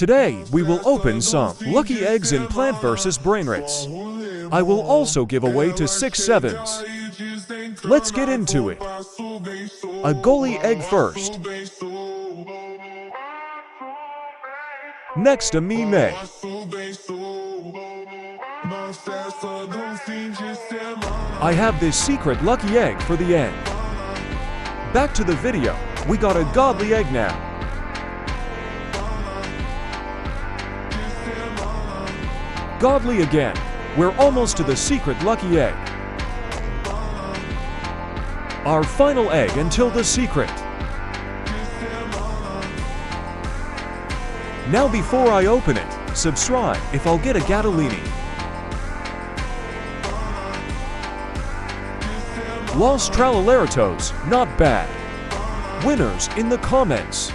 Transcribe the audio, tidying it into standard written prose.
Today, we will open some lucky eggs in Plant vs. Brainroots. I will also give away to 6 sevens. Let's get into it. A goalie egg first. Next, a meme egg. I have this secret lucky egg for the end. Back to the video, we got a godly egg now. Godly again. We're almost to the secret lucky egg. Our final egg until the secret. Now before I open it, subscribe if I'll get a Gatolini. Los Traloleritos, not bad. Winners in the comments.